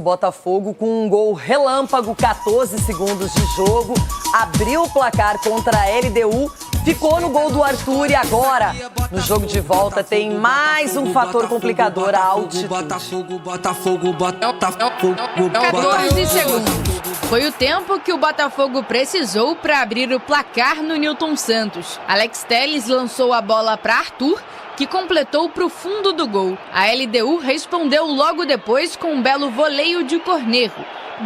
Botafogo com um gol relâmpago, 14 segundos de jogo, abriu o placar contra a LDU, ficou no gol do Arthur e agora, no jogo de volta, tem mais um fator complicador, a altitude. 14 segundos. Foi o tempo que o Botafogo precisou para abrir o placar no Newton Santos. Alex Telles lançou a bola para Arthur, que completou para o fundo do gol. A LDU respondeu logo depois com um belo voleio de Cornejo.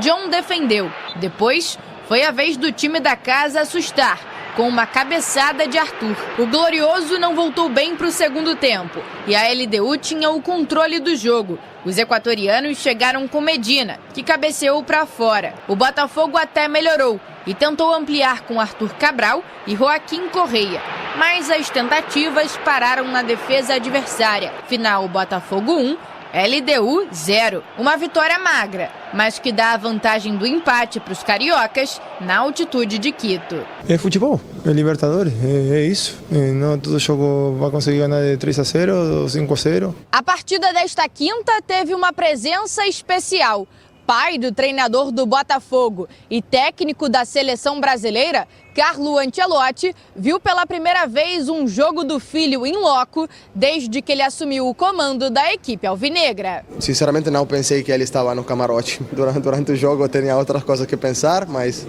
John defendeu. Depois, foi a vez do time da casa assustar, com uma cabeçada de Arthur. O Glorioso não voltou bem para o segundo tempo e a LDU tinha o controle do jogo. Os equatorianos chegaram com Medina, que cabeceou para fora. O Botafogo até melhorou e tentou ampliar com Arthur Cabral e Joaquim Correia, mas as tentativas pararam na defesa adversária. Final Botafogo 1, LDU 0. Uma vitória magra, mas que dá a vantagem do empate para os cariocas na altitude de Quito. É futebol, é Libertadores, é isso. Não todo jogo vai conseguir ganhar de 3-0 ou 5-0. A partida desta quinta teve uma presença especial. Pai do treinador do Botafogo e técnico da seleção brasileira, Carlo Ancelotti, viu pela primeira vez um jogo do filho in loco desde que ele assumiu o comando da equipe alvinegra. Sinceramente não pensei que ele estava no camarote. Durante o jogo eu tinha outras coisas que pensar, mas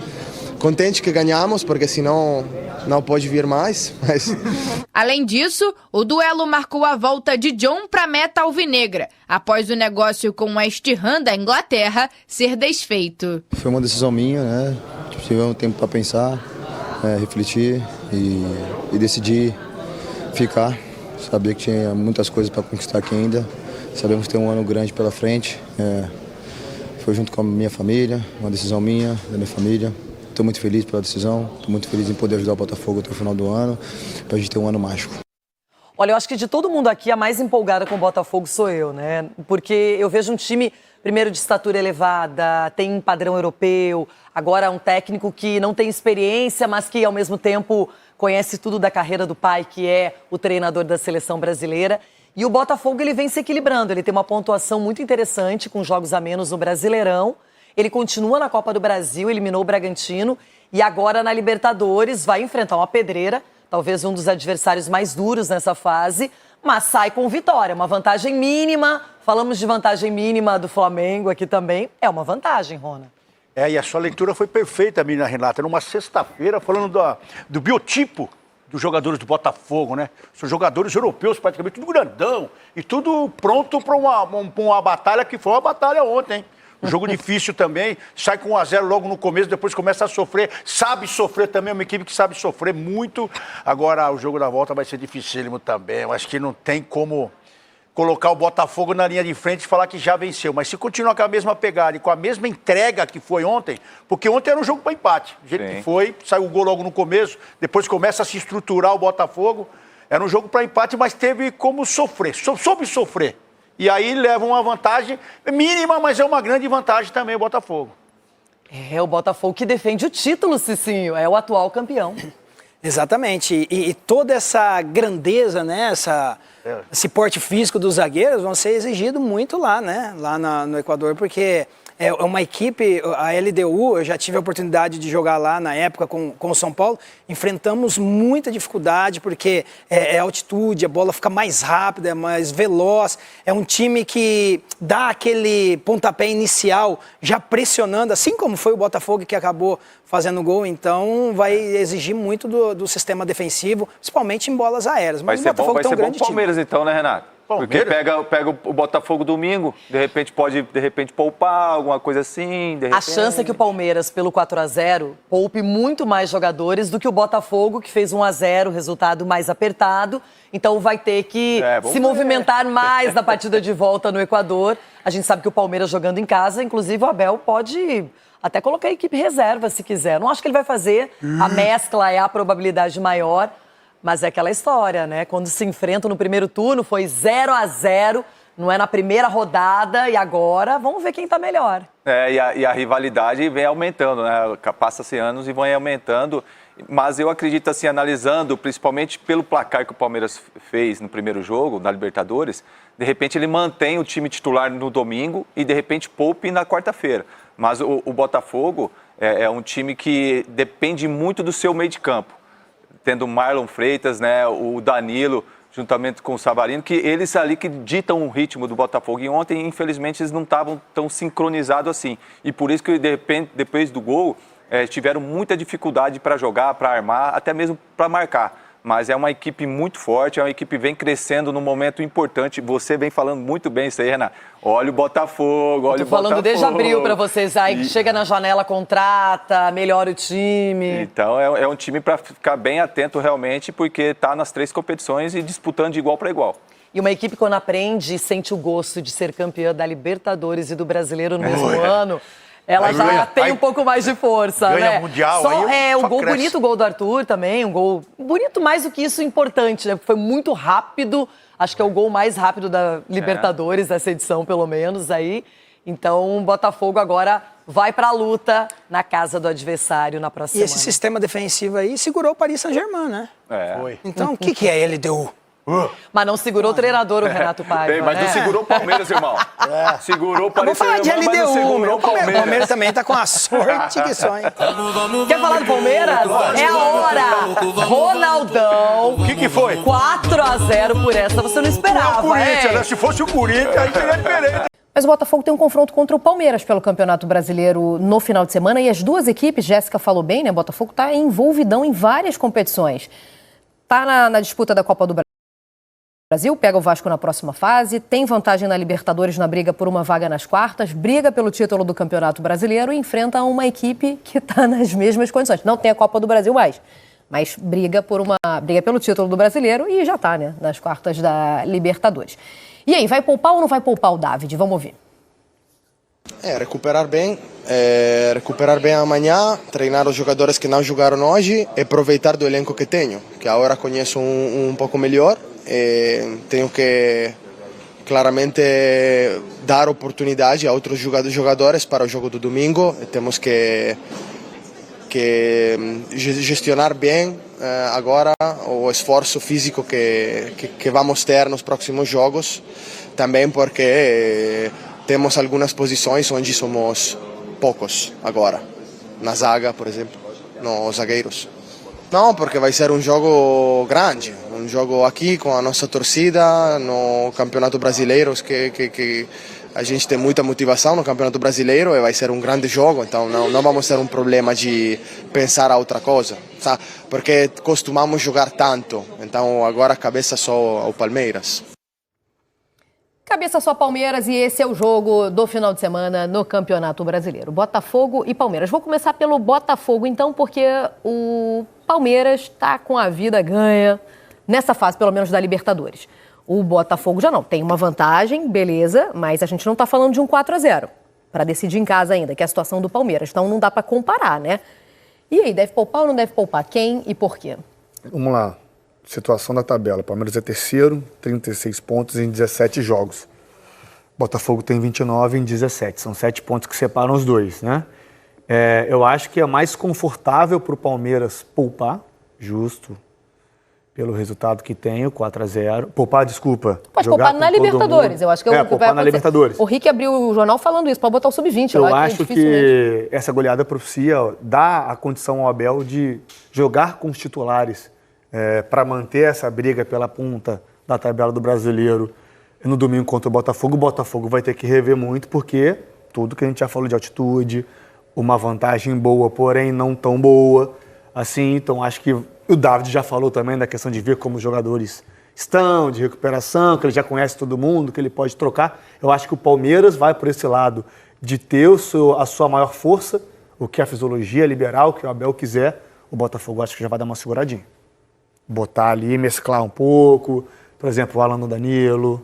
contente que ganhamos, porque senão não pode vir mais. Além disso, o duelo marcou a volta de John para a meta alvinegra, após o negócio com o West Ham da Inglaterra ser desfeito. Foi uma decisão minha, né? Tivemos um tempo para pensar, refletir e decidir ficar. Sabia que tinha muitas coisas para conquistar aqui ainda. Sabemos que tem um ano grande pela frente. Foi junto com a minha família, uma decisão minha, da minha família. Estou muito feliz pela decisão, estou muito feliz em poder ajudar o Botafogo até o final do ano, para a gente ter um ano mágico. Olha, eu acho que de todo mundo aqui, a mais empolgada com o Botafogo sou eu, né? Porque eu vejo um time, primeiro, de estatura elevada, tem um padrão europeu, agora um técnico que não tem experiência, mas que, ao mesmo tempo, conhece tudo da carreira do pai, que é o treinador da seleção brasileira. E o Botafogo, ele vem se equilibrando, ele tem uma pontuação muito interessante, com jogos a menos no Brasileirão. Ele continua na Copa do Brasil, eliminou o Bragantino e agora na Libertadores vai enfrentar uma pedreira, talvez um dos adversários mais duros nessa fase, mas sai com vitória, uma vantagem mínima. Falamos de vantagem mínima do Flamengo aqui também, é uma vantagem, Rona. E a sua leitura foi perfeita, menina Renata, numa sexta-feira, falando do biotipo dos jogadores do Botafogo, né? São jogadores europeus, praticamente tudo grandão e tudo pronto para uma batalha que foi uma batalha ontem, hein? Um jogo difícil também, sai com 1-0 logo no começo, depois começa a sofrer, sabe sofrer também, é uma equipe que sabe sofrer muito. Agora o jogo da volta vai ser dificílimo também, eu acho que não tem como colocar o Botafogo na linha de frente e falar que já venceu, mas se continuar com a mesma pegada e com a mesma entrega que foi ontem, porque ontem era um jogo para empate, do jeito que foi, saiu o gol logo no começo, depois começa a se estruturar o Botafogo, era um jogo para empate, mas teve como sofrer, soube sofrer. E aí leva uma vantagem mínima, mas é uma grande vantagem também o Botafogo. É o Botafogo que defende o título, Cicinho, é o atual campeão. Exatamente, e toda essa grandeza, né, esse porte físico dos zagueiros vão ser exigido muito lá, né, lá no Equador, porque é uma equipe, a LDU, eu já tive a oportunidade de jogar lá na época com o São Paulo, enfrentamos muita dificuldade porque é altitude, a bola fica mais rápida, é mais veloz, é um time que dá aquele pontapé inicial já pressionando, assim como foi o Botafogo que acabou fazendo gol, então vai exigir muito do sistema defensivo, principalmente em bolas aéreas. Mas vai ser bom o Palmeiras então, né, Renato? Porque pega o Botafogo domingo, de repente pode poupar, alguma coisa assim. A chance é que o Palmeiras, pelo 4-0, poupe muito mais jogadores do que o Botafogo, que fez 1-0, resultado mais apertado. Então vai ter que se movimentar mais na partida de volta no Equador. A gente sabe que o Palmeiras jogando em casa, inclusive o Abel pode até colocar a equipe reserva se quiser. Não acho que ele vai fazer, a mescla é a probabilidade maior. Mas é aquela história, né? Quando se enfrentam no primeiro turno, foi 0-0, não é na primeira rodada, e agora vamos ver quem tá melhor. E a rivalidade vem aumentando, né? Passa-se anos e vem aumentando. Mas eu acredito, assim, analisando, principalmente pelo placar que o Palmeiras fez no primeiro jogo, na Libertadores, de repente ele mantém o time titular no domingo e de repente poupe na quarta-feira. Mas o Botafogo é um time que depende muito do seu meio de campo. Tendo o Marlon Freitas, né, o Danilo, juntamente com o Savarino, que eles ali que ditam o ritmo do Botafogo. E ontem, infelizmente, eles não estavam tão sincronizados assim. E por isso que, de repente, depois do gol, tiveram muita dificuldade para jogar, para armar, até mesmo para marcar. Mas é uma equipe muito forte, é uma equipe que vem crescendo num momento importante. Você vem falando muito bem isso aí, Renato. Olha o Botafogo, olha o Botafogo. Tô falando desde abril para vocês. Aí chega na janela, contrata, melhora o time. Então é um time para ficar bem atento realmente, porque está nas 3 competições e disputando de igual para igual. E uma equipe, quando aprende e sente o gosto de ser campeã da Libertadores e do Brasileiro no mesmo ano, ela já tem um pouco mais de força, ganha né? mundial, só, aí o só gol cresce. bonito, o gol do Arthur também, um gol bonito mais do que isso, importante, né? Foi muito rápido, acho que é o gol mais rápido da Libertadores, dessa edição, pelo menos, aí. Então, o Botafogo agora vai pra luta na casa do adversário na próxima E esse sistema defensivo aí segurou o Paris Saint-Germain, né? Foi. Então, o que é LDU? Mas não segurou o treinador, o Renato Paiva, Mas não segurou o Palmeiras, irmão. Segurou o Vamos Paris falar de Saint-Germain, mas não LDU, segurou meu. o Palmeiras. O Palmeiras também tá com a sorte que só, hein? Quer falar do Palmeiras? É a hora! Ronaldão. O que foi? 4-0 por essa, você não esperava, O Corinthians, hein? né? Se fosse o Corinthians, aí seria diferente. Mas o Botafogo tem um confronto contra o Palmeiras pelo Campeonato Brasileiro no final de semana e as duas equipes, Jéssica falou bem, né? O Botafogo está envolvidão em várias competições. Está na disputa da Copa do Brasil, pega o Vasco na próxima fase, tem vantagem na Libertadores na briga por uma vaga nas quartas, briga pelo título do Campeonato Brasileiro e enfrenta uma equipe que está nas mesmas condições. Não tem a Copa do Brasil mais, mas briga pelo título do Brasileiro e já está, né, nas quartas da Libertadores. E aí, vai poupar ou não vai poupar o David? Vamos ouvir. Recuperar bem amanhã, treinar os jogadores que não jogaram hoje e aproveitar do elenco que tenho, que agora conheço um pouco melhor. Tenho que claramente dar oportunidade a outros jogadores para o jogo do domingo. Temos que gestionar bem agora o esforço físico que vamos ter nos próximos jogos, também porque temos algumas posições onde somos poucos agora, na zaga, por exemplo, nos zagueiros. Não, porque vai ser um jogo grande, um jogo aqui com a nossa torcida, no Campeonato Brasileiro, que a gente tem muita motivação no Campeonato Brasileiro e vai ser um grande jogo, então não vamos ter um problema de pensar a outra coisa, sabe? Porque costumamos jogar tanto, então agora a cabeça só ao Palmeiras. Cabeça só Palmeiras e esse é o jogo do final de semana no Campeonato Brasileiro. Botafogo e Palmeiras. Vou começar pelo Botafogo então, porque o Palmeiras está com a vida ganha nessa fase, pelo menos da Libertadores. O Botafogo já não tem uma vantagem, beleza, mas a gente não está falando de um 4-0 para decidir em casa ainda, que é a situação do Palmeiras. Então não dá para comparar, né? E aí, deve poupar ou não deve poupar? Quem e por quê? Vamos lá. Situação da tabela. Palmeiras é terceiro, 36 pontos em 17 jogos. Botafogo tem 29 em 17. São 7 pontos que separam os dois, né? Eu acho que é mais confortável para o Palmeiras poupar, justo, pelo resultado que tem, o 4-0. Poupar, desculpa. Pode poupar na Libertadores, eu acho que é o que poupar vai na acontecer. Libertadores. O Rick abriu o jornal falando isso, para botar o sub-20 lá. Eu acho que essa goleada propicia, dá a condição ao Abel de jogar com os titulares para manter essa briga pela ponta da tabela do Brasileiro no domingo contra o Botafogo vai ter que rever muito, porque tudo que a gente já falou de altitude, uma vantagem boa, porém não tão boa, assim, então acho que o David já falou também da questão de ver como os jogadores estão, de recuperação, que ele já conhece todo mundo, que ele pode trocar. Eu acho que o Palmeiras vai por esse lado de ter a sua maior força, o que a fisiologia liberal, o que o Abel quiser. O Botafogo acho que já vai dar uma seguradinha. Botar ali, mesclar um pouco, por exemplo, o Alan no Danilo,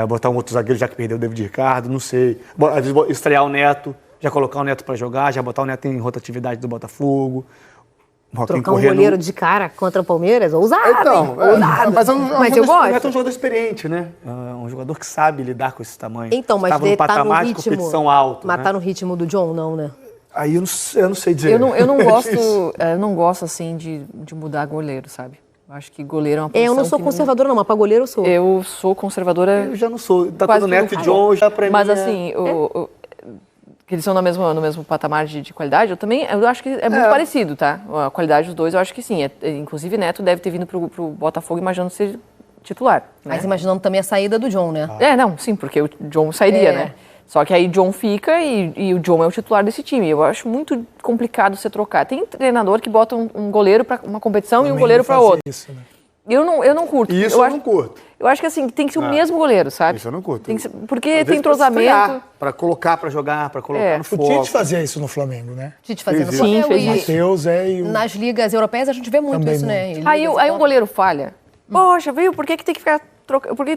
botar um outro zagueiro já que perdeu o David Ricardo, não sei. Às vezes estrear o Neto, já colocar o Neto para jogar, já botar o Neto em rotatividade do Botafogo. Trocar um goleiro de cara contra o Palmeiras? Ousado, então, ousado. Mas eu gosto. O Neto é um jogador experiente, né? Um jogador que sabe lidar com esse tamanho. Então, mas estava no patamar de competição alto. Mas né? tá no ritmo do John, não, né? Aí eu não sei dizer. Eu não gosto assim de mudar goleiro, sabe? Acho que goleiro é uma posição Eu não sou conservadora, não, mas para goleiro eu sou. Eu sou conservadora. Eu já não sou. Tá quase tudo Neto e que John, já pra Mas mim assim, que eles são no mesmo patamar de qualidade, eu acho que é muito parecido, tá? A qualidade dos dois, eu acho que sim. Inclusive, Neto deve ter vindo pro Botafogo imaginando ser titular. Mas imaginando também a saída do John, né? Não, sim, porque o John sairia, né? Só que aí John fica e o John é o titular desse time. Eu acho muito complicado você trocar. Tem treinador que bota um goleiro para uma competição e um goleiro para outra. Isso, né? Eu não curto. Isso eu não curto. Eu acho que assim, tem que ser o mesmo goleiro, sabe? Isso eu não curto. Porque tem entrosamento. Para colocar, para jogar, para colocar no O foco. Tite fazia isso no Flamengo, né? Tite fazendo Fez Flamengo. fez E Matheus e o... nas ligas europeias a gente vê muito Também isso, né? muito. Aí um goleiro falha. Poxa, viu? Por que tem que ficar trocando? Por que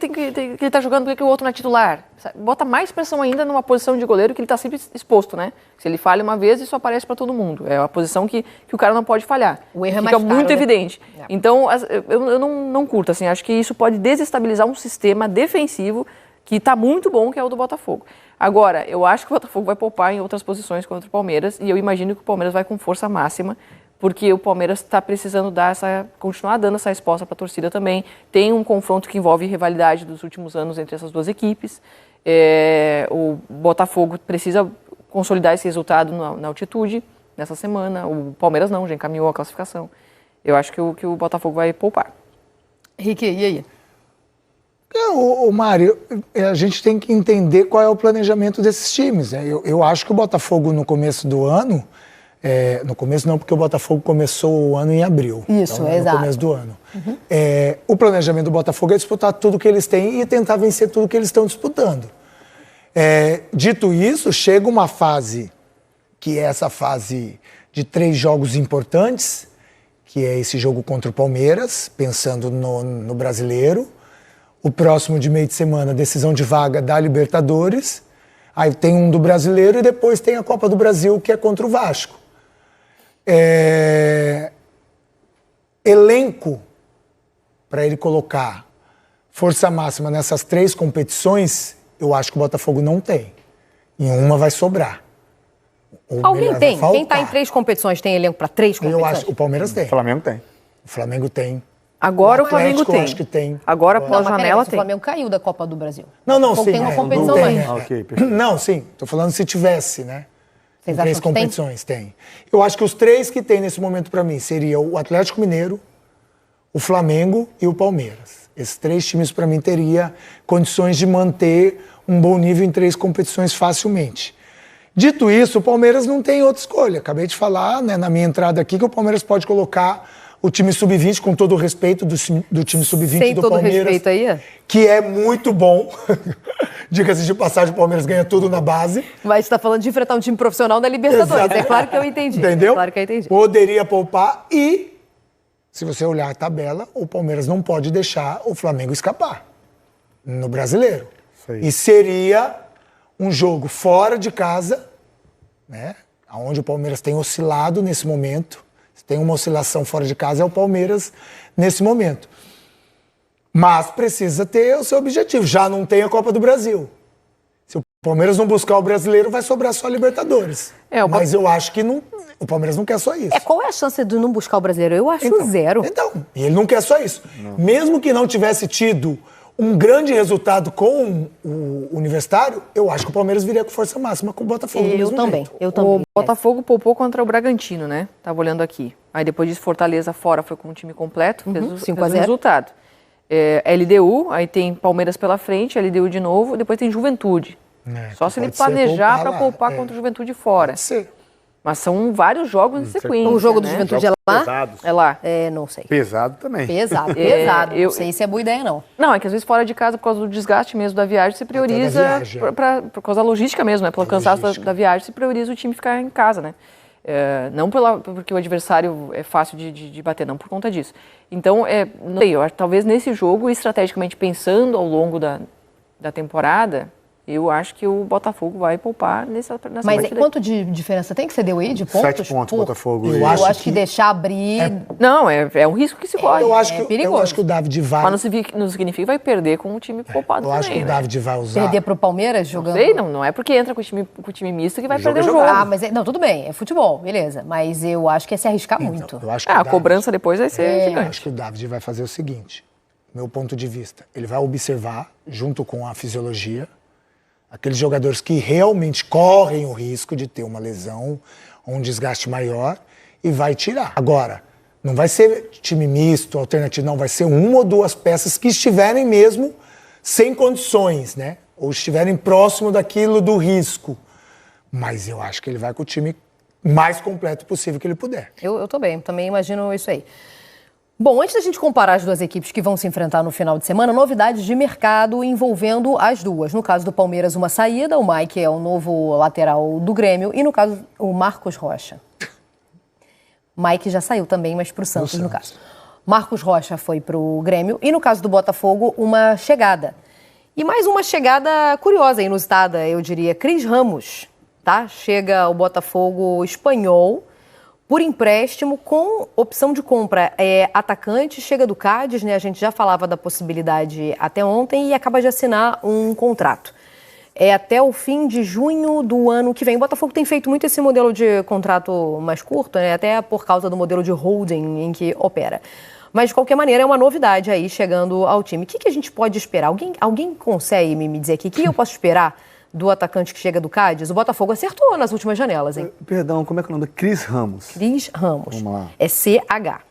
ele tá jogando, por que o outro não é titular? Bota mais pressão ainda numa posição de goleiro que ele tá sempre exposto, né? Se ele falha uma vez, isso aparece para todo mundo. É uma posição que o cara não pode falhar. O erro é Fica mais caro, muito né? evidente. Então, eu não curto, assim, acho que isso pode desestabilizar um sistema defensivo que está muito bom, que é o do Botafogo. Agora, eu acho que o Botafogo vai poupar em outras posições contra o Palmeiras e eu imagino que o Palmeiras vai com força máxima, porque o Palmeiras está precisando continuar dando essa resposta para a torcida também. Tem um confronto que envolve rivalidade dos últimos anos entre essas duas equipes. O Botafogo precisa consolidar esse resultado na altitude nessa semana. O Palmeiras não, já encaminhou a classificação. Eu acho que o Botafogo vai poupar. Rique, e aí? O Mário, a gente tem que entender qual é o planejamento desses times. Né? Eu acho que o Botafogo no começo do ano... no começo não, porque o Botafogo começou o ano em abril. Isso, então, exato. No começo do ano. O planejamento do Botafogo é disputar tudo que eles têm e tentar vencer tudo que eles estão disputando. Dito isso, chega uma fase, que é essa fase de 3 jogos importantes, que é esse jogo contra o Palmeiras, pensando no Brasileiro. O próximo de meio de semana, decisão de vaga da Libertadores. Aí tem um do Brasileiro e depois tem a Copa do Brasil, que é contra o Vasco. Elenco para ele colocar força máxima nessas 3 competições, eu acho que o Botafogo não tem. Em uma vai sobrar. Alguém tem? Quem está em 3 competições tem elenco para 3 competições? Eu acho que o Palmeiras tem. O Flamengo tem. O Flamengo tem. Agora o Flamengo tem. Eu acho que tem. Agora, Não, mas pós-janela, peraí, o tem. Flamengo caiu da Copa do Brasil. Não, sim. Tem uma competição não tem, mais. Ok, perfeito. Não, sim. Tô falando se tivesse, né? Vocês Em acham 3 que tem? competições, tem. Eu acho que os 3 que tem nesse momento para mim seriam o Atlético Mineiro, o Flamengo e o Palmeiras. Esses 3 times para mim teria condições de manter um bom nível em 3 competições facilmente. Dito isso, o Palmeiras não tem outra escolha. Acabei de falar, né, na minha entrada aqui, que o Palmeiras pode colocar o time sub-20, com todo o respeito do time sub-20 do Palmeiras. Sem todo respeito aí? Que é muito bom. Diga-se de passagem, o Palmeiras ganha tudo na base. Mas você está falando de enfrentar um time profissional da Libertadores. Exato. É claro que eu entendi. Entendeu? É claro que eu entendi. Poderia poupar e, se você olhar a tabela, o Palmeiras não pode deixar o Flamengo escapar no Brasileiro. E seria um jogo fora de casa, né? Onde o Palmeiras tem oscilado nesse momento. Se tem uma oscilação fora de casa, é o Palmeiras nesse momento. Mas precisa ter o seu objetivo. Já não tem a Copa do Brasil. Se o Palmeiras não buscar o Brasileiro, vai sobrar só a Libertadores. Mas eu acho que não, o Palmeiras não quer só isso. Qual é a chance de não buscar o Brasileiro? Eu acho 0. Então, e ele não quer só isso. Mesmo que não tivesse tido um grande resultado com o Universitário, eu acho que o Palmeiras viria com força máxima com o Botafogo. Eu também. O Botafogo poupou contra o Bragantino, né? Tava olhando aqui. Aí depois disso, Fortaleza fora foi com o time completo, fez o resultado. LDU, aí tem Palmeiras pela frente, LDU de novo, depois tem Juventude. Só se ele planejar para poupar contra o Juventude fora. Pode ser. Mas são vários jogos em sequência. O jogo do né? Juventude é lá? Pesados. É lá. Não sei. Pesado também. Pesado. Não sei se é boa ideia, não. Não, é que às vezes fora de casa, por causa do desgaste mesmo da viagem, você prioriza, por causa da logística mesmo, né? Pelo cansaço da viagem, você prioriza o time ficar em casa, né? Não porque o adversário é fácil de bater, não por conta disso. Então, não sei, talvez nesse jogo, estrategicamente pensando ao longo da temporada, Eu acho que o Botafogo vai poupar nessa Mas partida. quanto de diferença tem que você deu aí de pontos? 7 pontos, Botafogo. Eu acho que deixar abrir... Não, é um risco que se corre. Eu acho que, perigoso. eu acho que o David vai... Mas não significa que vai perder com o time poupado Eu também, acho que o David vai usar... Perder pro Palmeiras jogando... Sei, não é porque entra com o time misto que vai perder o jogo. Ah, mas não, tudo bem, é futebol, beleza. Mas eu acho que é se arriscar muito. Eu acho que a o David- cobrança depois vai ser Eu gigante. acho que o David vai fazer o seguinte, meu ponto de vista, ele vai observar, junto com a fisiologia, aqueles jogadores que realmente correm o risco de ter uma lesão ou um desgaste maior e vai tirar. Agora, não vai ser time misto, alternativo, não, vai ser uma ou duas peças que estiverem mesmo sem condições, né? Ou estiverem próximo daquilo do risco. Mas eu acho que ele vai com o time mais completo possível que ele puder. Eu tô bem, também imagino isso aí. Bom, antes da gente comparar as duas equipes que vão se enfrentar no final de semana, novidades de mercado envolvendo as duas. No caso do Palmeiras, uma saída, o Mike é o novo lateral do Grêmio, e no caso, o Marcos Rocha. Mike já saiu também, mas pro Santos, no caso. Marcos Rocha foi pro Grêmio, e no caso do Botafogo, uma chegada. E mais uma chegada curiosa, inusitada, eu diria, Cris Ramos, tá? Chega ao Botafogo espanhol, por empréstimo, com opção de compra. É atacante, chega do Cádiz, né? A gente já falava da possibilidade até ontem e acaba de assinar um contrato. É até o fim de junho do ano que vem. O Botafogo tem feito muito esse modelo de contrato mais curto, né? Até por causa do modelo de holding em que opera. Mas, de qualquer maneira, é uma novidade aí chegando ao time. O que a gente pode esperar? Alguém consegue me dizer aqui? O que eu posso esperar do atacante que chega do Cádiz? O Botafogo acertou nas últimas janelas, hein? Perdão, como é que é o nome? Cris Ramos. Cris Ramos. Vamos lá. É CH.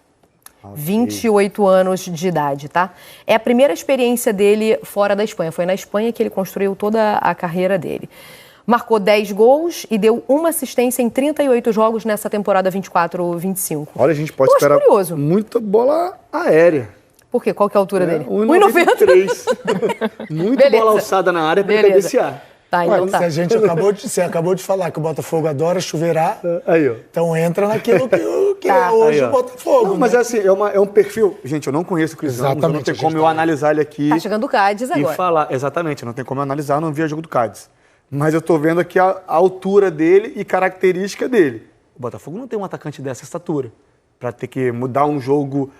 28 anos de idade, tá? É a primeira experiência dele fora da Espanha. Foi na Espanha que ele construiu toda a carreira dele. Marcou 10 gols e deu uma assistência em 38 jogos nessa temporada 24-25. Olha, a gente pode Eu acho esperar curioso. muita bola aérea. Por quê? Qual que é a altura dele? 1,93. Muito Beleza. bola alçada na área para ele Beleza. cabecear. Tá, então tá. Você acabou de falar que o Botafogo adora chuveirar, Aí, ó. então entra naquilo que Tá. é hoje Aí, ó. o Botafogo. Não, mas né? é assim, é um perfil... Gente, eu não conheço o Cris Ramos, eu não Exatamente, tenho a gente como eu tá- analisar ele aqui Tá chegando o Cádiz e agora. falar. Exatamente, não tem como eu analisar, eu não vi o jogo do Cádiz. Mas eu tô vendo aqui a altura dele e característica dele. O Botafogo não tem um atacante dessa estatura para ter que mudar um jogo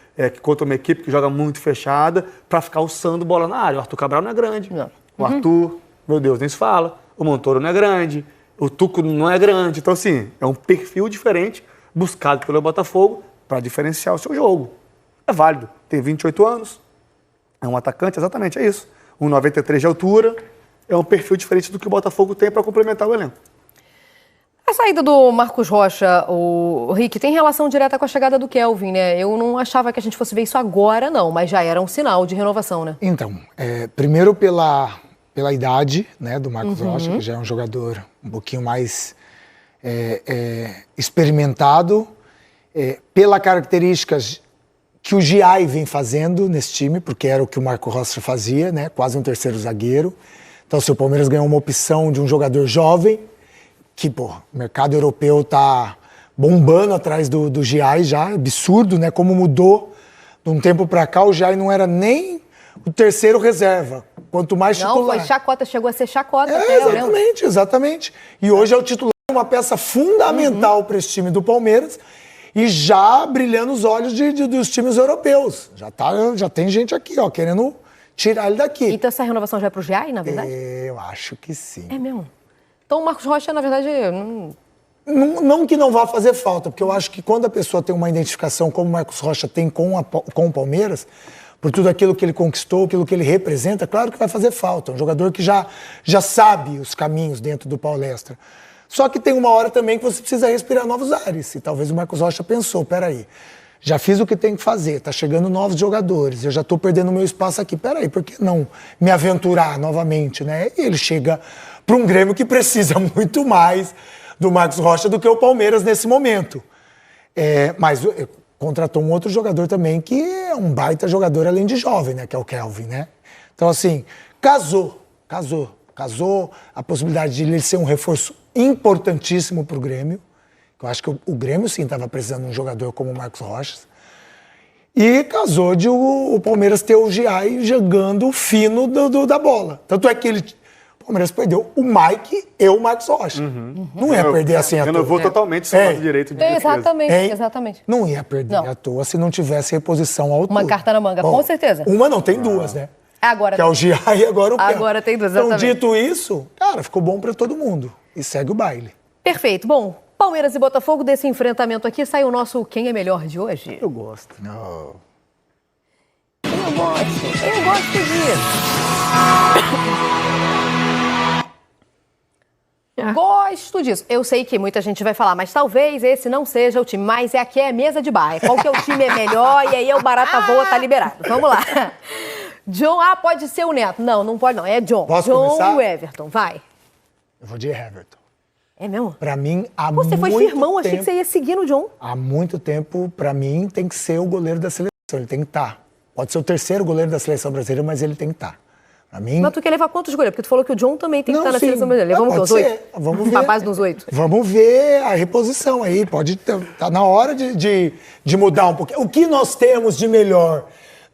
contra uma equipe que joga muito fechada para ficar alçando bola na área. O Arthur Cabral não é grande. Não. O Arthur, meu Deus, nem se fala. O Montoro não é grande. O Tuco não é grande. Então, assim, é um perfil diferente buscado pelo Botafogo para diferenciar o seu jogo. É válido. Tem 28 anos. É um atacante, exatamente, é isso. 1,93 de altura. É um perfil diferente do que o Botafogo tem para complementar o elenco. A saída do Marcos Rocha, o Rick, tem relação direta com a chegada do Kelvin, né? Eu não achava que a gente fosse ver isso agora, não, mas já era um sinal de renovação, né? Então, primeiro pela idade, né, do Marcos Rocha, que já é um jogador um pouquinho mais experimentado, pela características que o Giai vem fazendo nesse time, porque era o que o Marcos Rocha fazia, né, quase um terceiro zagueiro. Então, se o Palmeiras ganhou uma opção de um jogador jovem, que, pô, o mercado europeu tá bombando atrás do Giai já, absurdo, né, como mudou de um tempo para cá, o Giai não era nem o terceiro reserva, quanto mais Não, titular. foi chacota, chegou a ser chacota até, eu lembro. Exatamente. E hoje é o titular, uma peça fundamental para esse time do Palmeiras e já brilhando os olhos dos times europeus. Já tem gente aqui, ó, querendo tirar ele daqui. Então essa renovação já é pro Giai, na verdade? Eu acho que sim. É mesmo. Então o Marcos Rocha, na verdade, Não que não vá fazer falta, porque eu acho que quando a pessoa tem uma identificação como o Marcos Rocha tem com o Palmeiras, por tudo aquilo que ele conquistou, aquilo que ele representa, claro que vai fazer falta. É um jogador que já sabe os caminhos dentro do Palestra. Só que tem uma hora também que você precisa respirar novos ares. E talvez o Marcos Rocha pensou, peraí, já fiz o que tem que fazer, tá chegando novos jogadores, eu já tô perdendo meu espaço aqui, peraí, por que não me aventurar novamente, né? E ele chega para um Grêmio que precisa muito mais do Marcos Rocha do que o Palmeiras nesse momento. Mas contratou um outro jogador também que é um baita jogador além de jovem, né? Que é o Kelvin, né? Então, assim, casou a possibilidade de ele ser um reforço importantíssimo para o Grêmio. Eu acho que o Grêmio, sim, estava precisando de um jogador como o Marcos Rocha. E casou de o Palmeiras ter o Giai jogando fino da bola. Tanto é que Palmeiras perdeu o Mike e o Marcos Rocha. Não ia perder assim à toa. Renovou totalmente seu lado direito de defesa. Exatamente, Hein? exatamente. Não ia perder à toa se não tivesse reposição à altura. Uma carta na manga, com certeza. Uma não, tem duas, né? Agora Que é o Gia e agora o Pé. Agora tem duas, Então, exatamente. dito isso, cara, ficou bom pra todo mundo. E segue o baile. Perfeito. Bom, Palmeiras e Botafogo, desse enfrentamento aqui, sai o nosso Quem é Melhor de hoje. Eu gosto. Eu gosto disso. Gosto disso. Eu sei que muita gente vai falar, mas talvez esse não seja o time. Mas aqui é mesa de bar. Qual que é o time é melhor e aí o barata voa tá liberado. Vamos lá. John, pode ser o Neto. Não, não pode não. É John. Posso John começar? e o Everton. Vai. Eu vou de Everton. É mesmo? Pra mim, há Você muito foi firmão, achei tempo, que você ia seguir no John. há muito tempo, pra mim, tem que ser o goleiro da seleção. Ele tem que estar. Pode ser o terceiro goleiro da seleção brasileira, mas ele tem que estar. Pra mim... Mas tu quer levar quantos goleiros? Porque tu falou que o John também tem que Não, estar na sim. seleção brasileira. Levamos Pode os 8? ser. Vamos ver. A base dos 8. Vamos ver a reposição aí. Tá na hora de mudar um pouquinho. O que nós temos de melhor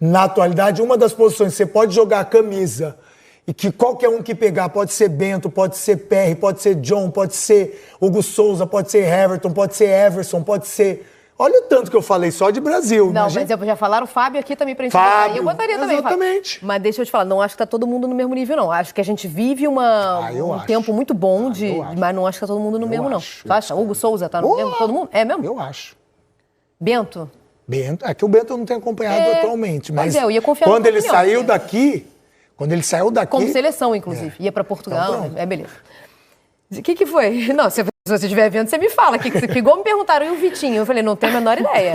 na atualidade, uma das posições, você pode jogar a camisa e que qualquer um que pegar, pode ser Bento, pode ser Perry, pode ser John, pode ser Hugo Souza, pode ser Everton, pode ser Everson, pode ser... Olha o tanto que eu falei só de Brasil. Não, imagina. mas já falaram o Fábio aqui também pra gente Fábio, botar. Eu botaria também, exatamente. Fábio. Mas deixa eu te falar, não acho que tá todo mundo no mesmo nível, não. Acho que a gente vive um acho. tempo muito bom, mas não acho que tá todo mundo no mesmo, não. Tu acha? Hugo Souza tá no mesmo? Todo mundo? É mesmo? Eu acho. Bento? Bento, é que o Bento eu não tenho acompanhado atualmente, mas eu ia confiar quando na ele tua opinião, saiu porque- daqui, Como seleção, inclusive. Ia pra Portugal, Então, pronto. beleza. O que foi? Não, se você estiver vendo, você me fala. Que igual me perguntaram, e o Vitinho? Eu falei, não tenho a menor ideia.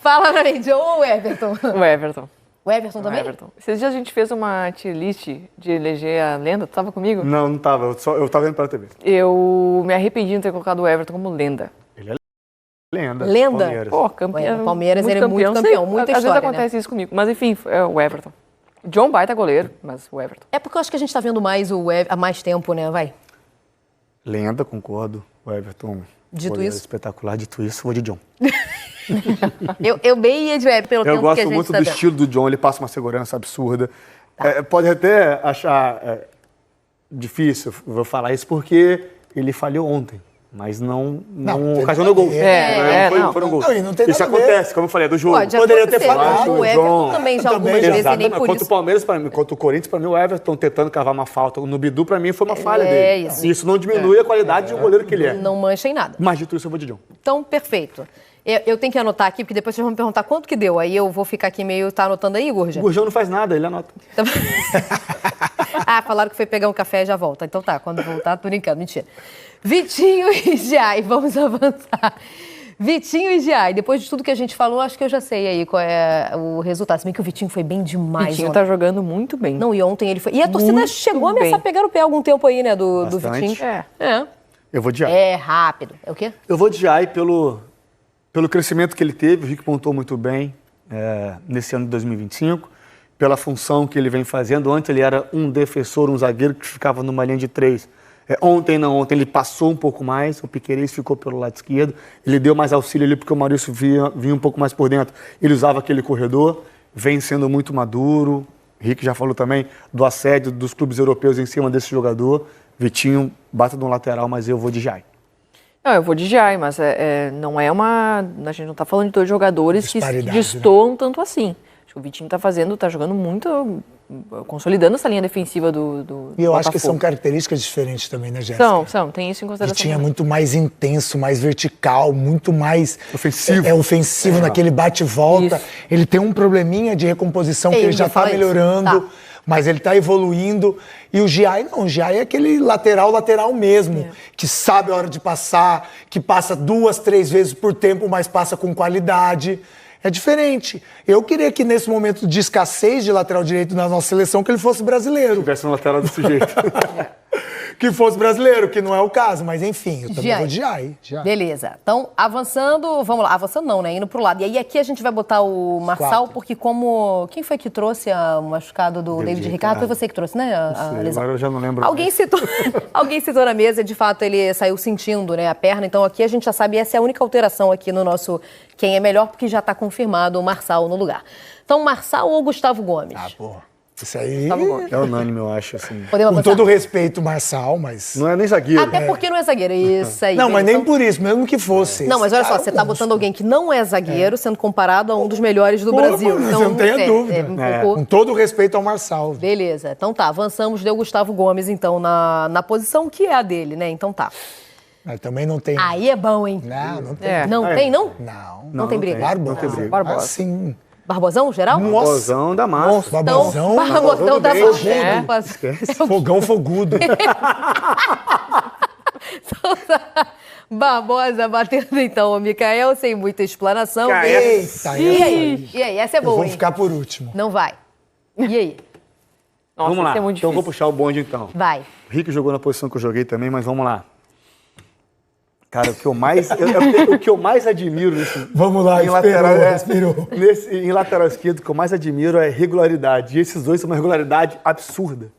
fala pra mim, John ou Everton? O Everton. O Everton também? O Everton. Esses dias a gente fez uma tier list de eleger a lenda. Tu tava comigo? Não tava. Eu tava vendo pela TV. Eu me arrependi de não ter colocado o Everton como lenda. Lenda. Lenda? Palmeiras. Pô, campeão. Ué, o Palmeiras, ele é muito campeão, muita Às vezes história, né? acontece isso comigo. Mas enfim, é o Everton. John baita goleiro, mas o Everton. É porque eu acho que a gente tá vendo mais há mais tempo, né? Vai. Lenda, concordo. O Everton. Dito goleiro isso? espetacular. Dito isso, vou de John. Eu bem ia de Everton pelo Eu tempo que a gosto gente muito tá do vendo. estilo do John, ele passa uma segurança absurda. Pode até achar difícil eu falar isso porque ele falhou ontem, mas não ocasionou gol. Foi um gol. Não, e não tem Isso nada a ver. acontece, como eu falei, é do jogo. Pode Poderia ter acontecer, falado, O Everton John. também já algumas Também, vezes e nem Exatamente. por Contra isso. o Palmeiras, para mim, contra o Corinthians, para mim, o Everton tentando cavar uma falta no Bidu, para mim, foi uma falha dele. isso. E isso não diminui a qualidade do goleiro que ele é. Não mancha em nada. Mas dito isso, eu vou de John. Então, perfeito. Eu tenho que anotar aqui, porque depois vocês vão me perguntar quanto que deu. Aí eu vou ficar aqui meio... Tá anotando aí, Gurja? O Gurjão não faz nada, ele anota. Falaram que foi pegar um café e já volta. Então tá, quando voltar, tô brincando, mentira. Vitinho e Giai, vamos avançar. Vitinho e Giai, depois de tudo que a gente falou, acho que eu já sei aí qual é o resultado. Se bem que o Vitinho foi bem demais Vitinho ontem. tá jogando muito bem. Não, e ontem ele foi... E a torcida Muito chegou a ameaçar bem. pegar o pé algum tempo aí, né, do Bastante. Vitinho. É. Eu vou de Jai. É rápido. É o quê? Eu vou de Jai pelo crescimento que ele teve, o Rick pontuou muito bem nesse ano de 2025, pela função que ele vem fazendo. Antes ele era um defensor, um zagueiro que ficava numa linha de 3. Ontem ele passou um pouco mais, o Piquerez ficou pelo lado esquerdo, ele deu mais auxílio ali porque o Maurício vinha um pouco mais por dentro, ele usava aquele corredor, vem sendo muito maduro. Rick já falou também do assédio dos clubes europeus em cima desse jogador. Vitinho bata no lateral, mas eu vou de Jai. Não, eu vou de Jai, mas não é uma... A gente não tá falando de dois jogadores que Disparidade, destoam tanto assim. Acho que o Vitinho tá jogando muito, consolidando essa linha defensiva do E eu acho que Botafogo. são características diferentes também, né, Jéssica? São, tem isso em consideração. Vitinho é também. muito mais intenso, mais vertical, muito mais... Ofensivo. Ofensivo naquele bate-volta. Isso. Ele tem um probleminha de recomposição que Ele ele já já está fala isso. melhorando, Tá. mas ele está evoluindo. E o Giai não, o Giai é aquele lateral mesmo, que sabe a hora de passar, que passa 2, 3 vezes por tempo, mas passa com qualidade. É diferente. Eu queria que nesse momento de escassez de lateral direito na nossa seleção, que ele fosse brasileiro. Tivesse um lateral desse jeito. Que fosse brasileiro, que não é o caso, mas enfim, eu também Giai. vou de Giai. Beleza. Então, avançando, vamos lá. Avançando não, né? Indo pro lado. E aí aqui a gente vai botar o Marçal, Quatro. porque como... Quem foi que trouxe o machucado do David Ricardo? Foi você que trouxe, né? A lesão. Agora eu já não lembro. Alguém citou, alguém citou na mesa, de fato ele saiu sentindo, né, a perna. Então aqui a gente já sabe, essa é a única alteração aqui no nosso Quem é Melhor, porque já está confirmado o Marçal no lugar. Então, Marçal ou Gustavo Gomes? Porra. Isso aí É unânime, eu acho, assim. Podemos com avançar? todo o respeito, Marçal, mas... Não é nem zagueiro. Até porque não é zagueiro. Isso aí. Não, mas Então- nem por isso, mesmo que fosse. Não, mas Esse olha só, cara você é um tá monstro. botando alguém que não é zagueiro sendo comparado a um dos melhores do Pô, Brasil. mano, Então, você não tenha dúvida. um pouco- Com todo o respeito ao Marçal. Beleza, então tá, avançamos, deu Gustavo Gomes, então, na posição que é a dele, né? Então tá. Mas também não tem... Aí é bom, hein? Não tem. É. Não tem, não? Não tem briga? Barbosa. Não tem briga. Barbosa. Assim, Barbosão, geral? Barbosão da massa. Barbosão. Então, Barbosão da Barbosão massa. do bem. É. Fogão fogudo. Barbosa batendo então o Mikael, sem muita explanação. Eita, E aí? E aí? Essa é eu boa, vou hein? ficar por último. Não vai. E aí? Nossa, Vamos lá. isso é muito Então eu vou difícil. puxar o bonde, então. Vai. O Rick jogou na posição que eu joguei também, mas vamos lá. Cara, o que eu mais, o que eu mais admiro nesse... Vamos lá, em esperou, lateral, respirou. em lateral esquerdo, o que eu mais admiro é regularidade. E esses dois são uma regularidade absurda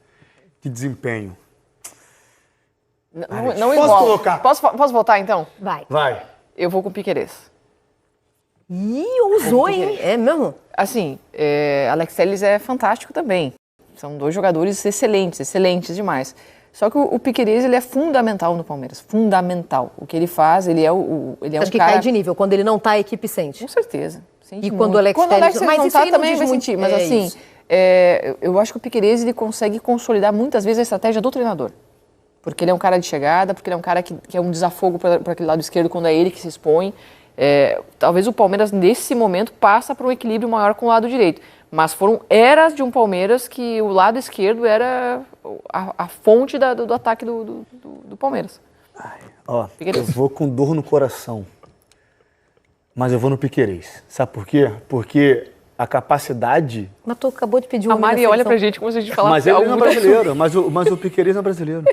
de desempenho. Não Posso igual. colocar? Posso votar, então? Vai. Vai. Eu vou com o Piquerez. Ih, ousou, hein? É mesmo? Assim, Alex Telles é fantástico também. São dois jogadores excelentes demais. Só que o Piquerez, ele é fundamental no Palmeiras. Fundamental. O que ele faz, ele é ele é Acho um que cara... cai de nível. Quando ele não tá, a equipe sente. Com certeza. Sente E muito. quando o Alex Quando o Alex Telles- Telles mas não isso tá, aí não também diz vai muito. sentir. Mas É assim, isso. eu acho que o Piquerez, ele consegue consolidar muitas vezes a estratégia do treinador. Porque ele é um cara de chegada, porque ele é um cara que é um desafogo para aquele lado esquerdo quando é ele que se expõe. Talvez o Palmeiras, nesse momento, passa para um equilíbrio maior com o lado direito. Mas foram eras de um Palmeiras que o lado esquerdo era a fonte do ataque do Palmeiras. Ó, Piquerez. eu vou com dor no coração. Mas eu vou no Piquerez. Sabe por quê? Porque a capacidade... Mas tu acabou de pedir A uma Mari olha pra gente como se a gente falasse Mas ele algo não é muito brasileiro. Mas o Piquerez não é brasileiro.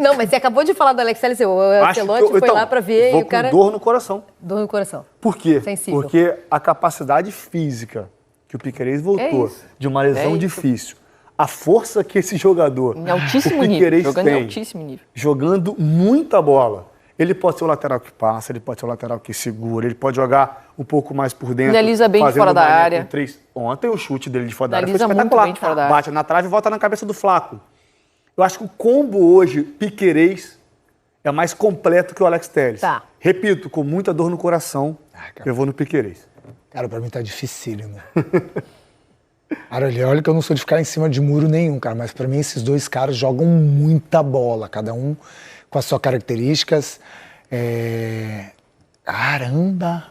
Não, mas você acabou de falar do Alex Telles, o Ancelotti foi lá pra ver vou e o cara... com dor no coração. Dor no coração. Por quê? Sensível. Porque a capacidade física que o Piquerez voltou isso. de uma lesão isso. difícil, a força que esse jogador, Em altíssimo o nível. Piquerez Jogando em tem, altíssimo nível. jogando muita bola. Ele pode ser o lateral que passa, ele pode ser o lateral que segura, ele pode jogar um pouco mais por dentro. Finaliza bem de fazendo fora da uma linha área. com três. Ontem o chute dele de fora da área foi Finaliza muito espetacular. bem de fora da área. Bate na trave e volta na cabeça do Flaco. Eu acho que o combo hoje, Piquerez, é mais completo que o Alex Telles. Tá. Repito, com muita dor no coração, eu vou no Piquerez. Cara, pra mim tá dificílimo. Cara, olha que eu não sou de ficar em cima de muro nenhum, cara, mas pra mim esses dois caras jogam muita bola, cada um com as suas características. Caramba!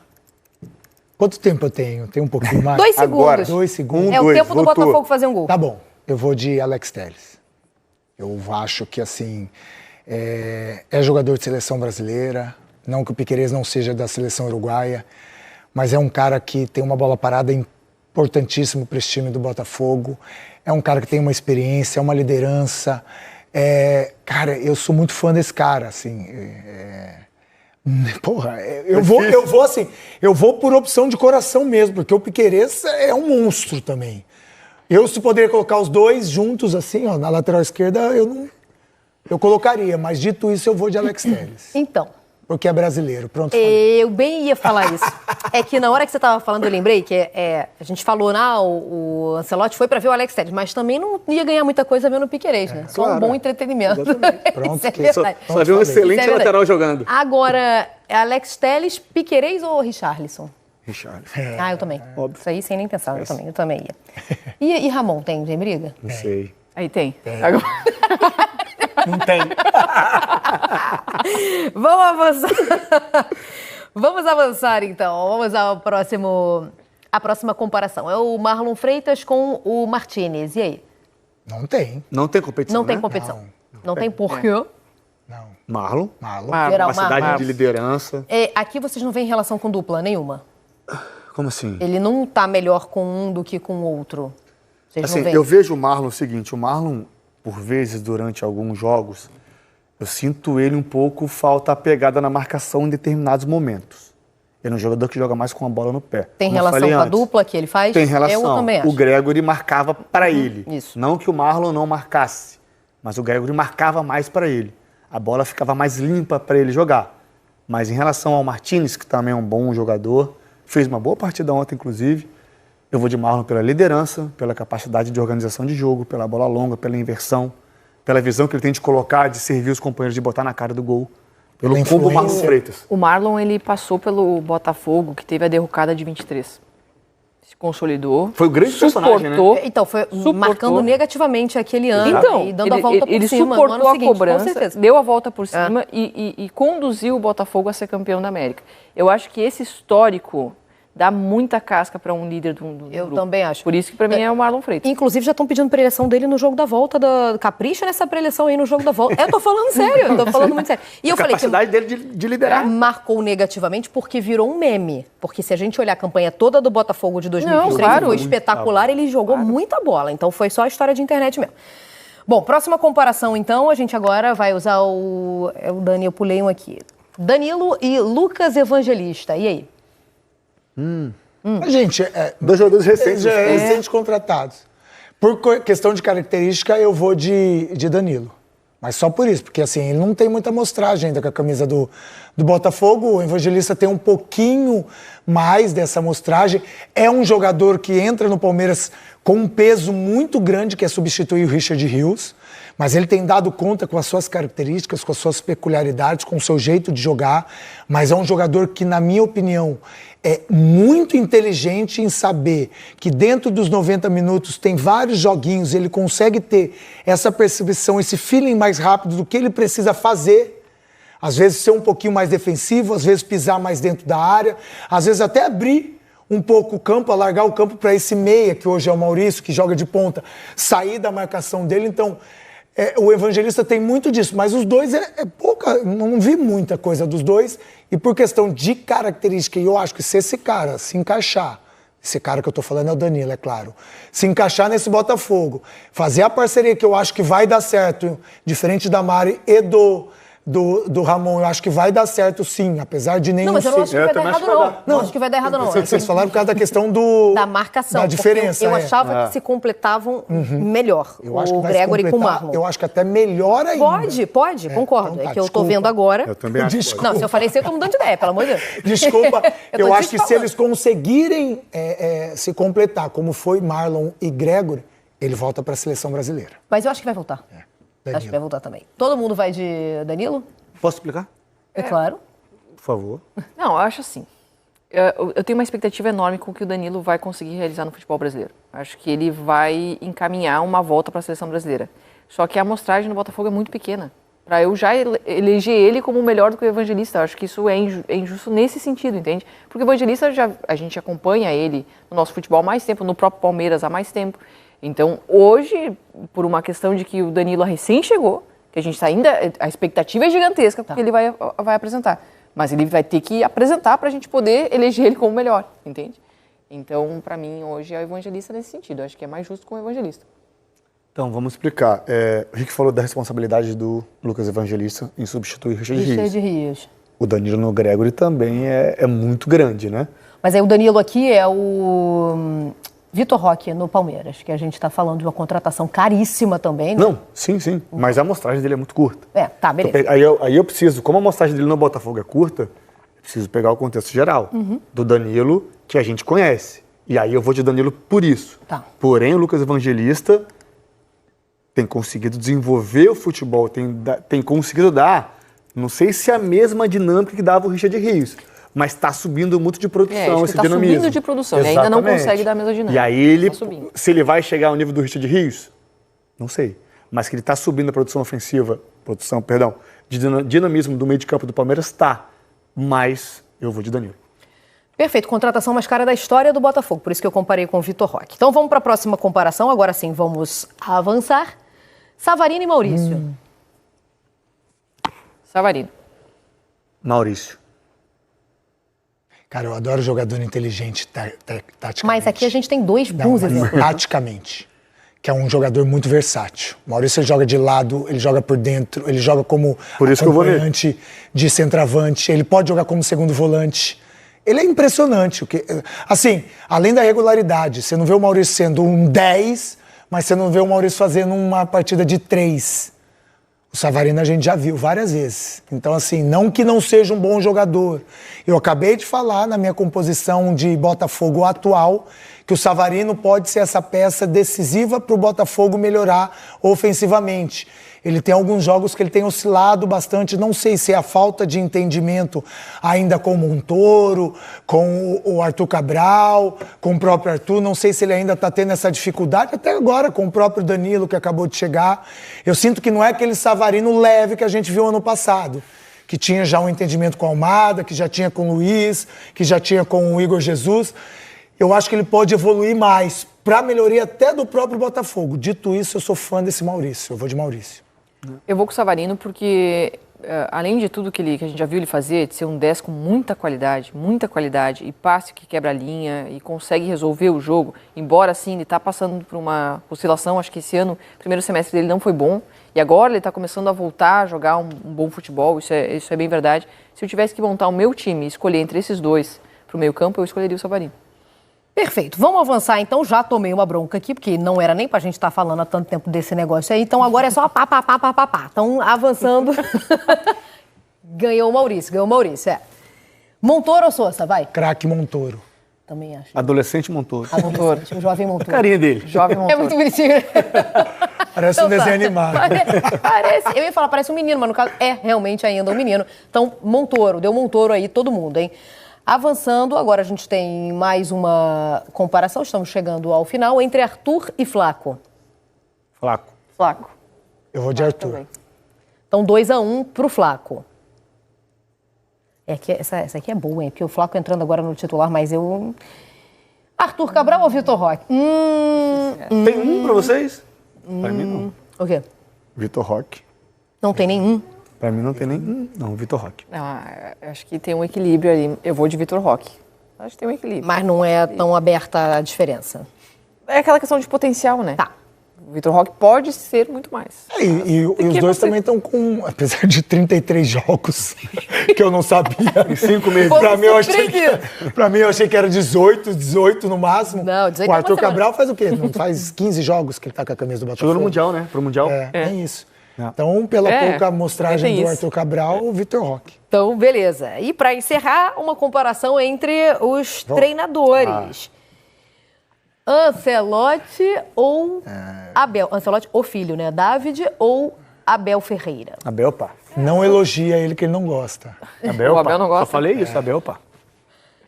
Quanto tempo eu tenho? Tem um pouquinho mais? 2 segundos. Agora, 2 segundos. É o dois, tempo do voltou. Botafogo fazer um gol. Tá bom, eu vou de Alex Telles. Eu acho que, assim, é jogador de seleção brasileira, não que o Piquerez não seja da seleção uruguaia, mas é um cara que tem uma bola parada importantíssimo para esse time do Botafogo, é um cara que tem uma experiência, uma liderança. Cara, eu sou muito fã desse cara, assim. Porra, eu vou por opção de coração mesmo, porque o Piquerez é um monstro também. Se poderia colocar os dois juntos, assim, ó, na lateral esquerda, eu colocaria, mas dito isso, eu vou de Alex Telles. Então, Porque é brasileiro, pronto. Falei. eu bem ia falar isso. É que na hora que você estava falando, eu lembrei que a gente falou, o Ancelotti foi para ver o Alex Telles, mas também não ia ganhar muita coisa vendo o Piquerez, né? Só um bom entretenimento. Pronto, Isso é que verdade. Só viu um excelente Isso é verdade. lateral jogando. Agora, Alex Telles, Piquerez ou Richarlison? Richard. Eu também. óbvio. Isso aí sem nem pensar, eu também ia. E Ramon, tem briga? Não sei. Aí tem. Agora... Não tem. Vamos avançar. Vamos avançar, então. Vamos à próxima comparação. É o Marlon Freitas com o Martínez. E aí? Não tem. Não tem competição, Não tem né? competição. Não tem porquê. Não. Marlon. Geral, Capacidade Marlon. de liderança. Aqui vocês não veem relação com dupla nenhuma. Como assim? Ele não tá melhor com um do que com o outro. Vocês Assim, não veem? eu vejo o Marlon o seguinte, o Marlon, por vezes, durante alguns jogos, eu sinto ele um pouco falta a pegada na marcação em determinados momentos. Ele é um jogador que joga mais com a bola no pé. Tem Como eu relação falei com a antes. dupla que ele faz? Tem relação. Eu também acho. O Gregory marcava para ele. isso. Não que o Marlon não marcasse, mas o Gregory marcava mais para ele. A bola ficava mais limpa para ele jogar. Mas em relação ao Martínez, que também é um bom jogador, fez uma boa partida ontem, inclusive, Eu vou de Marlon pela liderança, pela capacidade de organização de jogo, pela bola longa, pela inversão, pela visão que ele tem de colocar, de servir os companheiros, de botar na cara do gol. Pelo combo Marlon Freitas. O Marlon, ele passou pelo Botafogo, que teve a derrocada de 23. Se consolidou. Foi o grande personagem, né? Então, foi marcando negativamente aquele ano então, e dando a volta por ele cima. Suportou no ano a seguinte, cobrança, com certeza. deu a volta por cima e conduziu o Botafogo a ser campeão da América. Eu acho que esse histórico dá muita casca para um líder do Eu grupo. também acho. Por isso que para mim é o Marlon Freitas. Inclusive já estão pedindo preleção dele no jogo da volta. Capricha nessa preleção aí no jogo da volta. Eu tô falando sério, eu tô falando muito sério. E eu falei que capacidade dele de liderar. marcou negativamente porque virou um meme. Porque se a gente olhar a campanha toda do Botafogo de 2023, claro. foi espetacular, ele jogou muita bola. Então foi só a história de internet mesmo. Bom, próxima comparação então, a gente agora vai usar o Dani, eu pulei um aqui. Danilo e Lucas Evangelista, e aí? Gente, Dois jogadores recentes. recentes contratados. Por questão de característica, eu vou de Danilo. Mas só por isso, porque assim, ele não tem muita amostragem ainda com a camisa do Botafogo. O Evangelista tem um pouquinho mais dessa amostragem. É um jogador que entra no Palmeiras com um peso muito grande, que é substituir o Richard Rios. Mas ele tem dado conta com as suas características, com as suas peculiaridades, com o seu jeito de jogar. Mas é um jogador que, na minha opinião, é muito inteligente em saber que dentro dos 90 minutos tem vários joguinhos, ele consegue ter essa percepção, esse feeling mais rápido do que ele precisa fazer. Às vezes ser um pouquinho mais defensivo, às vezes pisar mais dentro da área, às vezes até abrir um pouco o campo, alargar o campo para esse meia, que hoje é o Maurício, que joga de ponta, sair da marcação dele. Então, o Evangelista tem muito disso, mas os dois é pouca, não vi muita coisa dos dois. E por questão de característica, eu acho que se esse cara se encaixar, esse cara que eu tô falando é o Danilo, é claro, se encaixar nesse Botafogo, fazer a parceria que eu acho que vai dar certo, diferente da Mari e do Ramon, eu acho que vai dar certo sim, apesar de nenhum... Não, mas eu não acho que vai dar errado, não. Não acho que vai dar errado, não. Vocês falaram por causa da questão da marcação. da diferença. Eu achava que se completavam melhor, eu acho que o vai Gregory com o Marlon. Eu acho que até melhor ainda. Pode, concordo. Então tá, é que eu tô desculpa. vendo agora. Eu também acho. Desculpa. Não, se eu falei isso, eu tô mudando de ideia, pelo amor de Deus. Desculpa, eu acho que se falando. eles conseguirem se completar, como foi Marlon e Gregory, ele volta para a seleção brasileira. Mas eu acho que vai voltar. Danilo. Acho que vai voltar também. Todo mundo vai de Danilo? Posso explicar? É claro. Por favor. Não, eu acho assim. Eu tenho uma expectativa enorme com o que o Danilo vai conseguir realizar no futebol brasileiro. Acho que ele vai encaminhar uma volta para a seleção brasileira. Só que a amostragem no Botafogo é muito pequena. Para eu já eleger ele como melhor do que o Evangelista. Eu acho que isso é injusto nesse sentido, entende? Porque o Evangelista, a gente acompanha ele no nosso futebol há mais tempo, no próprio Palmeiras há mais tempo. Então, hoje, por uma questão de que o Danilo recém chegou, que a gente está ainda, a expectativa é gigantesca porque ele vai apresentar. Mas ele vai ter que apresentar para a gente poder eleger ele como melhor, entende? Então, para mim, hoje é o Evangelista nesse sentido. Eu acho que é mais justo com o Evangelista. Então, vamos explicar. O Rick falou da responsabilidade do Lucas Evangelista em substituir Richard Rios. O Danilo no Gregory também é muito grande, né? Mas aí o Danilo aqui é o Vitor Roque no Palmeiras, que a gente está falando de uma contratação caríssima também. Né? Não, sim. Mas a amostragem dele é muito curta. Tá, beleza. Então, aí eu preciso, como a amostragem dele no Botafogo é curta, eu preciso pegar o contexto geral do Danilo, que a gente conhece. E aí eu vou de Danilo por isso. Tá. Porém, o Lucas Evangelista tem conseguido desenvolver o futebol, tem conseguido dar, não sei se a mesma dinâmica que dava o Richard Rios, mas está subindo muito de produção esse dinamismo. Está subindo de produção, ele ainda não consegue dar a mesma dinâmica. E aí, Tá se ele vai chegar ao nível do Richard Rios, não sei. Mas que ele está subindo a produção ofensiva, de dinamismo do meio de campo do Palmeiras, está. Mas eu vou de Danilo. Perfeito, contratação mais cara da história do Botafogo, por isso que eu comparei com o Vitor Roque. Então vamos para a próxima comparação, agora sim, vamos avançar. Savarino e Maurício. Savarino. Maurício. Cara, eu adoro jogador inteligente taticamente. Mas aqui a gente tem dois bons exemplos. Taticamente, que é um jogador muito versátil. O Maurício ele joga de lado, ele joga por dentro, ele joga como acompanhante de centroavante, ele pode jogar como segundo volante. Ele é impressionante. Assim, além da regularidade, você não vê o Maurício sendo um 10, mas você não vê o Maurício fazendo uma partida de 3. O Savarino a gente já viu várias vezes. Então, assim, não que não seja um bom jogador. Eu acabei de falar na minha composição de Botafogo atual que o Savarino pode ser essa peça decisiva para o Botafogo melhorar ofensivamente. Ele tem alguns jogos que ele tem oscilado bastante, não sei se é a falta de entendimento ainda com o Montoro, com o Arthur Cabral, com o próprio Arthur, não sei se ele ainda está tendo essa dificuldade, até agora com o próprio Danilo que acabou de chegar. Eu sinto que não é aquele Savarino leve que a gente viu ano passado, que tinha já um entendimento com o Almada, que já tinha com o Luiz, que já tinha com o Igor Jesus. Eu acho que ele pode evoluir mais, para melhoria até do próprio Botafogo. Dito isso, eu sou fã desse Maurício, eu vou de Maurício. Eu vou com o Savarino porque, além de tudo que a gente já viu ele fazer, de ser um 10 com muita qualidade, e passe que quebra a linha e consegue resolver o jogo, embora assim ele está passando por uma oscilação, acho que esse ano, o primeiro semestre dele não foi bom, e agora ele está começando a voltar a jogar um bom futebol, isso é bem verdade. Se eu tivesse que montar o meu time e escolher entre esses dois para o meio campo, eu escolheria o Savarino. Perfeito. Vamos avançar, então. Já tomei uma bronca aqui, porque não era nem pra gente estar falando há tanto tempo desse negócio aí. Então, agora é só pá. Então, avançando. Ganhou o Maurício, é. Montoro ou Sousa, vai? Craque Montoro. Também acho. Adolescente Montoro. Montoro. O jovem Montoro. A carinha dele. Jovem Montoro. É muito bonitinho. Parece um desenho animado. Parece, eu ia falar, parece um menino, mas no caso é realmente ainda um menino. Então, Montoro, deu Montoro aí todo mundo, hein? Avançando, agora a gente tem mais uma comparação, estamos chegando ao final, entre Arthur e Flaco. Flaco. Eu vou de Arthur. Também. Então, 2-1 pro Flaco. Essa aqui é boa, hein? Porque o Flaco entrando agora no titular, mas eu... Arthur Cabral ou Vitor Roque? Tem um pra vocês? Pra mim, não. O quê? Vitor Roque. Não tem nenhum? Pra mim não tem nem... Não, Vitor Roque. Eu acho que tem um equilíbrio ali. Eu vou de Vitor Roque. Acho que tem um equilíbrio. Mas não é tão aberta a diferença. É aquela questão de potencial, né? Tá. O Vitor Roque pode ser muito mais. E os dois também estão com, apesar de 33 jogos, que eu não sabia. Em 5 meses. Pra mim, eu achei que era 18 no máximo. Não, 18 O Arthur é uma Cabral faz o quê? Não faz 15 jogos que ele tá com a camisa do Botafogo. Chegou no Mundial, né? Pro Mundial. É isso. Então, pela pouca amostragem do Arthur Cabral, o Vitor Roque. Então, beleza. E para encerrar, uma comparação entre os treinadores. Ancelotti ou Abel? Ancelotti, o filho, né? David ou Abel Ferreira? Abel, pá. Não elogia ele que ele não gosta. Abel, O Abel pá. não gosta? Só falei isso, Abel, pá.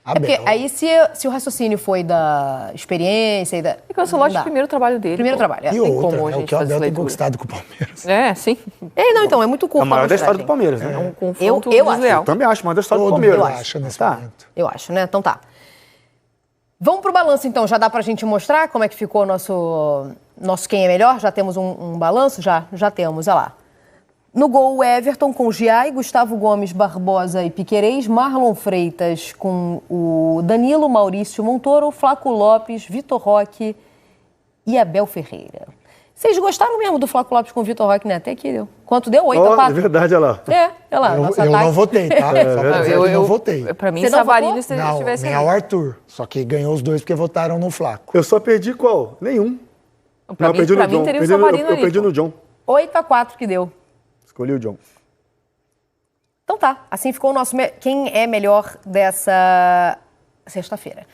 É porque aí se o raciocínio foi da experiência e da... É que o Ancelotti é o primeiro trabalho dele. Primeiro trabalho, E Tem outra, como a o gente que o fazer Abel tem leitura. conquistado com o Palmeiras. É, sim. Não, então, é muito curto. É a maior da história do amostragem. Palmeiras, né? É um confronto eu acho. desleal. Eu também acho, a maior da história do Todo Palmeiras. mundo acha nesse momento. Eu acho, né? Então tá. Vamos pro balanço, então. Já dá pra gente mostrar como é que ficou nosso quem é melhor? Já temos um balanço? Já temos, olha lá. No gol, Everton com Giai, Gustavo Gomes, Barbosa e Piquerez, Marlon Freitas com o Danilo, Maurício Montoro, Flaco Lopes, Vitor Roque e Abel Ferreira. Vocês gostaram mesmo do Flaco Lopes com o Vitor Roque, né? Até aqui deu. Quanto deu? 8-4? É verdade, olha lá. Olha lá. nosso Eu ataque. não votei, tá? Só pra dizer que eu não votei. Pra mim, Você não Savarino votou? estivesse Nem ali. ao Arthur. Só que ganhou os dois porque votaram no Flaco. Eu só perdi qual? Nenhum. Pra eu perdi mim no John. teria o Savarino Eu ali. perdi pô. no John. 8-4 que deu. Escolhi o John. Então tá, assim ficou o nosso quem é melhor dessa sexta-feira.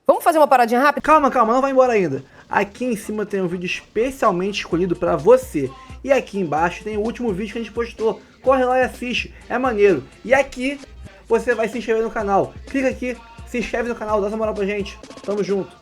Vamos fazer uma paradinha rápida? Calma, não vai embora ainda. Aqui em cima tem um vídeo especialmente escolhido pra você. E aqui embaixo tem o último vídeo que a gente postou. Corre lá e assiste, é maneiro. E aqui você vai se inscrever no canal. Clica aqui, se inscreve no canal, dá essa moral pra gente. Tamo junto.